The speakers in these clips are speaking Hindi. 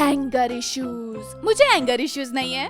Anger issues. मुझे एंगर इश्यूज नहीं है।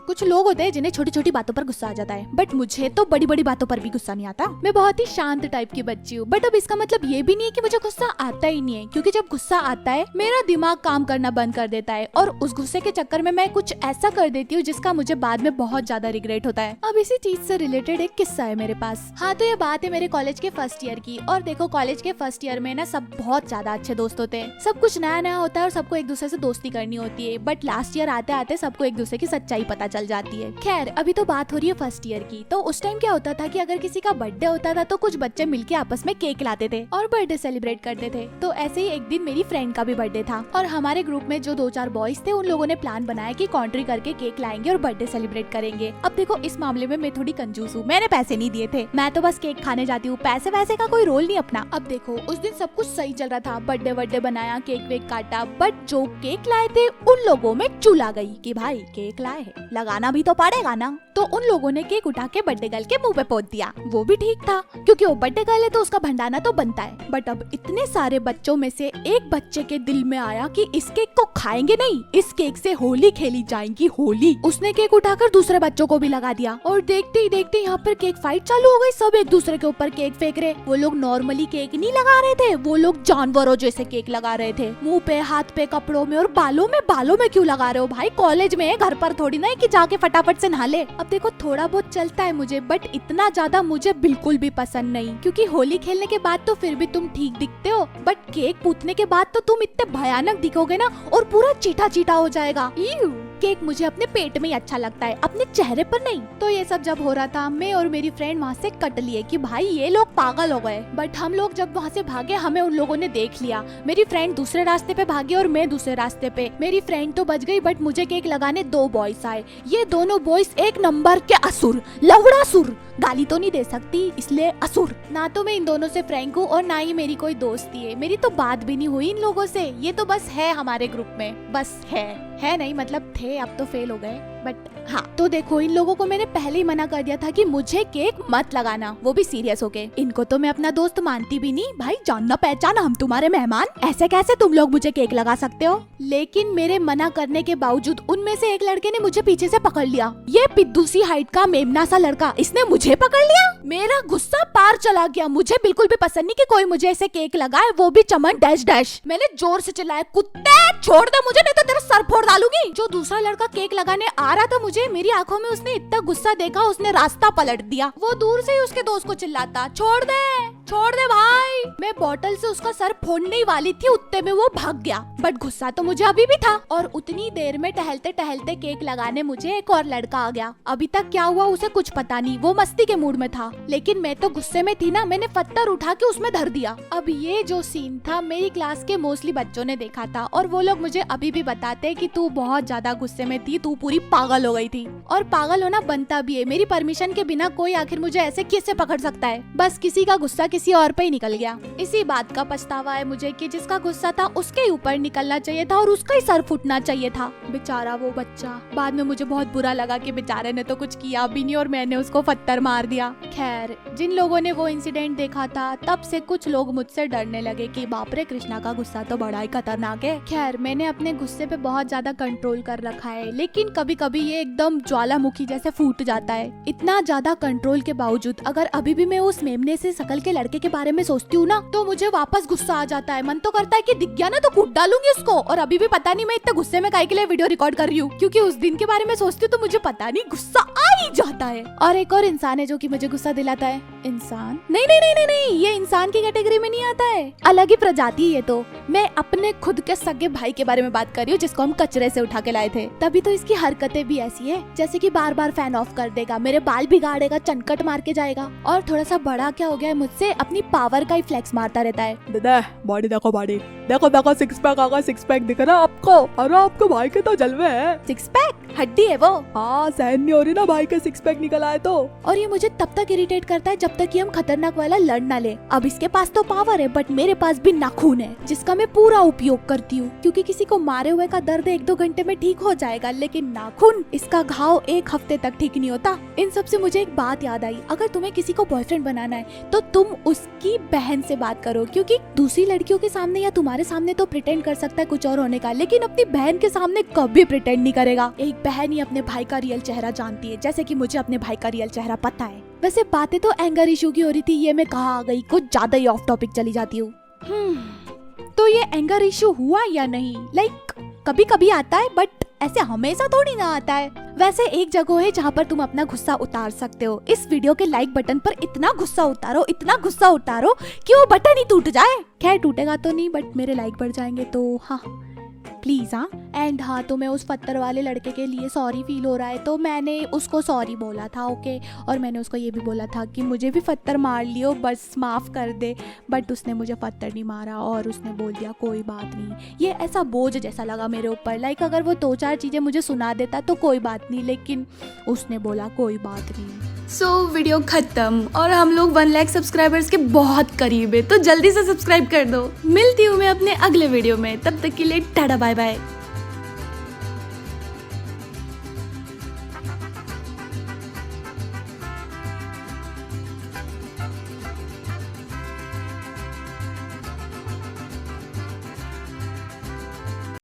कुछ लोग होते हैं जिन्हें छोटी छोटी बातों पर गुस्सा आ जाता है, बट मुझे तो बड़ी बड़ी बातों पर भी गुस्सा नहीं आता। मैं बहुत ही शांत टाइप की बच्ची हूँ, बट अब इसका मतलब ये भी नहीं है कि मुझे गुस्सा आता ही नहीं है, क्योंकि जब गुस्सा आता है मेरा दिमाग काम करना बंद कर देता है और उस गुस्से के चक्कर में मैं कुछ ऐसा कर देती हूँ जिसका मुझे बाद में बहुत ज्यादा रिग्रेट होता है। अब इसी चीज से रिलेटेड एक किस्सा है मेरे पास। हाँ, तो ये बात है मेरे कॉलेज के फर्स्ट ईयर की। और देखो, कॉलेज के फर्स्ट ईयर में ना सब बहुत ज्यादा अच्छे दोस्त होते हैं, सब कुछ नया नया होता है और सबको एक दूसरे से दोस्ती करनी होती है। बट लास्ट ईयर आते आते सबको एक दूसरे की सच्चाई पता चल जाती है। खैर, अभी तो बात हो रही है फर्स्ट ईयर की। तो उस टाइम क्या होता था कि अगर किसी का बर्थडे होता था तो कुछ बच्चे मिलके आपस में केक लाते थे और बर्थडे सेलिब्रेट करते थे। तो ऐसे ही एक दिन मेरी फ्रेंड का भी बर्थडे था और हमारे ग्रुप में जो 2-4 बॉयज थे उन लोगों ने प्लान बनाया कि कॉन्ट्री करके केक लाएंगे और बर्थडे सेलिब्रेट करेंगे। अब देखो, इस मामले में मैं थोड़ी कंजूस हूँ, मैंने पैसे नहीं दिए थे, मैं तो बस केक खाने जाती हूँ, पैसे वैसे का कोई रोल नहीं अपना। अब देखो, उस दिन सब कुछ सही चल रहा था, बर्थडे बनाया, केक वेक काटा, बट जो केक लाए थे उन लोगों में चुल आ गई कि भाई केक लाए हैं, लगाना भी तो पड़ेगा ना। तो उन लोगों ने केक उठा के बर्थडे गर्ल के मुंह पे पोत दिया। वो भी ठीक था क्योंकि वो बर्थडे गर्ल है तो उसका भंडाना तो बनता है। बट अब इतने सारे बच्चों में से एक बच्चे के दिल में आया कि इस केक को खाएंगे नहीं, इस केक से होली खेली जाएगी, होली। उसने केक उठाकर दूसरे बच्चों को भी लगा दिया और देखते ही देखते यहाँ पर केक फाइट चालू हो गई। सब एक दूसरे के ऊपर केक फेंक रहे। वो लोग नॉर्मली केक नहीं लगा रहे थे, वो लोग जानवरों जैसे केक लगा रहे थे, मुंह पे, हाथ पे, कपड़ों में और बालों में। बालों में क्यों लगा रहे हो भाई? कॉलेज में, घर पर थोड़ी ना है कि जाके फटाफट से नहा ले। अब देखो, थोड़ा बहुत चलता है मुझे, बट इतना ज्यादा मुझे बिल्कुल भी पसंद नहीं, क्योंकि होली खेलने के बाद तो फिर भी तुम ठीक दिखते हो, बट केक पूतने के बाद तो तुम इतने भयानक दिखोगे ना और पूरा चीटा चीटा हो जाएगा। केक मुझे अपने पेट में ही अच्छा लगता है, अपने चेहरे पर नहीं। तो ये सब जब हो रहा था, मैं और मेरी फ्रेंड वहाँ से कट लिए कि भाई ये लोग पागल हो गए। बट हम लोग जब वहाँ से भागे हमें उन लोगों ने देख लिया। मेरी फ्रेंड दूसरे रास्ते पे भागी और मैं दूसरे रास्ते पे। मेरी फ्रेंड तो बच गई, बट मुझे केक लगाने 2 बॉयज आए। ये दोनों बॉयज एक नंबर के असुर, लवड़ासुर। गाली तो नहीं दे सकती इसलिए असुर। ना तो मैं इन दोनों से फ्रेंक हूँ और ना ही मेरी कोई दोस्ती है, मेरी तो बात भी नहीं हुई इन लोगों से। ये तो बस है हमारे ग्रुप में, बस है नहीं मतलब थे, अब तो फेल हो गए। बट हाँ, तो देखो, इन लोगों को मैंने पहले ही मना कर दिया था कि मुझे केक मत लगाना, वो भी सीरियस होके। इनको तो मैं अपना दोस्त मानती भी नहीं भाई, जानना पहचाना, हम तुम्हारे मेहमान, ऐसे कैसे तुम लोग मुझे केक लगा सकते हो? लेकिन मेरे मना करने के बावजूद उनमें से एक लड़के ने मुझे पीछे से पकड़ लिया। ये पिद्दू सी हाइट का मेमना सा लड़का, इसने मुझे पकड़ लिया। मेरा गुस्सा पार चला गया। मुझे बिल्कुल भी पसंद नहीं कि कोई मुझे ऐसे केक लगाए, वो भी चमन डैश डैश। मैंने जोर से चिल्लाया, कुत्ते छोड़ दे मुझे, नहीं तो तेरा सर फोड़ डालूंगी। जो दूसरा लड़का केक लगाने आ रहा था मुझे, मेरी आंखों में उसने इतना गुस्सा देखा, उसने रास्ता पलट दिया। वो दूर से ही उसके दोस्त को चिल्लाता, छोड़ दे भाई। मैं बॉटल से उसका सर फोड़ने ही वाली थी, उतने में वो भाग गया। बट गुस्सा तो मुझे अभी भी था। और उतनी देर में टहलते टहलते केक लगाने मुझे एक और लड़का आ गया। अभी तक क्या हुआ उसे कुछ पता नहीं, वो मस्ती के मूड में था, लेकिन मैं तो गुस्से में थी ना, मैंने पत्थर उठा के उसमें धर दिया। अब ये जो सीन था मेरी क्लास के मोस्टली बच्चों ने देखा था और वो लोग मुझे अभी भी बताते कि तू बहुत ज्यादा गुस्से में थी, तू पूरी पागल हो गई थी। और पागल होना बनता भी है, मेरी परमिशन के बिना कोई आखिर मुझे ऐसे कैसे पकड़ सकता है? बस किसी का गुस्सा किसी और पे ही निकल गया। इसी बात का पछतावा है मुझे कि जिसका गुस्सा था उसके ऊपर निकलना चाहिए था और उसका ही सर फूटना चाहिए था। बेचारा वो बच्चा। बाद में मुझे बहुत बुरा लगा कि बेचारे ने तो कुछ किया भी नहीं और मैंने उसको पत्थर मार दिया। खैर, जिन लोगों ने वो इंसिडेंट देखा था तब से कुछ लोग मुझसे डरने लगे कि बाप रे, कृष्णा का गुस्सा तो बड़ा ही खतरनाक है। खैर, मैंने अपने गुस्से पे बहुत ज्यादा कंट्रोल कर रखा है, लेकिन कभी कभी ये एकदम ज्वालामुखी जैसे फूट जाता है। इतना ज्यादा कंट्रोल के बावजूद अगर अभी भी मैं उस मेमने से शकल के लड़के के बारे में सोचती हूँ ना, तो मुझे वापस गुस्सा आ जाता है। मन तो करता है कि दिख गया ना तो कूट डालूंगी उसको। और अभी भी पता नहीं मैं इतने गुस्से में काहे के लिए वीडियो रिकॉर्ड कर रही हूँ, क्योंकि उस दिन के बारे में सोचती हूँ तो मुझे पता नहीं गुस्सा आ ही जाता है। और एक और इंसान है जो कि मुझे गुस्सा दिलाता है। इंसान नहीं नहीं नहीं नहीं नहीं, ये इंसान की कैटेगरी में नहीं आता है, अलग ही प्रजाति है ये तो। मैं अपने खुद के सगे भाई के बारे में बात कर रही हूँ जिसको हम कचरे से उठा के लाए थे। तभी तो इसकी हरकतें भी ऐसी है, जैसे कि बार बार फैन ऑफ कर देगा, मेरे बाल बिगाड़ेगा, चनकट मार के जाएगा। और थोड़ा सा बड़ा क्या हो गया है मुझसे, अपनी पावर का ही फ्लेक्स मारता रहता है। दादा बॉडी देखो, बॉडी देखो देखो, 6 पैक आगा, 6 पैक दिख रहा है आपको? अरे आपके भाई के तो जलवे हैं। 6 पैक हड्डी है वो। हाँ, सहन नहीं हो रही ना भाई के 6 पैक निकल आए तो। और ये मुझे तब तक इरिटेट करता है जब जब तक कि हम खतरनाक वाला लड़ ना ले। अब इसके पास तो पावर है बट मेरे पास भी नाखून है जिसका मैं पूरा उपयोग करती हूँ, क्योंकि किसी को मारे हुए का दर्द 1-2 घंटे में ठीक हो जाएगा, लेकिन नाखून, इसका घाव 1 हफ्ते तक ठीक नहीं होता। इन सब से मुझे एक बात याद आई, अगर तुम्हें किसी को बॉयफ्रेंड बनाना है तो तुम उसकी बहन से बात करो, क्योंकि दूसरी लड़कियों के सामने या तुम्हारे सामने तो प्रिटेंड कर सकता है कुछ और होने का, लेकिन अपनी बहन के सामने कभी प्रिटेंड नहीं करेगा। एक बहन ही अपने भाई का रियल चेहरा जानती है, जैसे कि मुझे अपने भाई का रियल चेहरा पता है। वैसे बातें तो एंगर इशू की हो रही थी, ये मैं कहाँ आ गई, कुछ ज्यादा ही ऑफ टॉपिक चली जाती हूँ। तो ये एंगर इशू हुआ या नहीं, लाइक कभी कभी आता है बट ऐसे हमेशा थोड़ी ना आता है। वैसे एक जगह है जहाँ पर तुम अपना गुस्सा उतार सकते हो। इस वीडियो के लाइक बटन पर इतना गुस्सा उतारो कि वो बटन ही टूट जाए। खैर टूटेगा तो नहीं बट मेरे लाइक बढ़ जाएंगे, तो हाँ प्लीज। हाँ एंड हाँ, तो मैं उस पत्थर वाले लड़के के लिए सॉरी फील हो रहा है तो मैंने उसको सॉरी बोला था, ओके। और मैंने उसको ये भी बोला था कि मुझे भी पत्थर मार लियो, बस माफ कर दे। बट उसने मुझे पत्थर नहीं मारा और उसने बोल दिया कोई बात नहीं। ये ऐसा बोझ जैसा लगा मेरे ऊपर, लाइक अगर वो 2-4 चीजें मुझे सुना देता तो कोई बात नहीं, लेकिन उसने बोला कोई बात नहीं। वीडियो खत्म और हम लोग 1 लाख सब्सक्राइबर्स के बहुत करीब है, तो जल्दी से सब्सक्राइब कर दो। मिलती हूँ मैं अपने अगले वीडियो में, तब तक के लिए टाटा बाय बाय।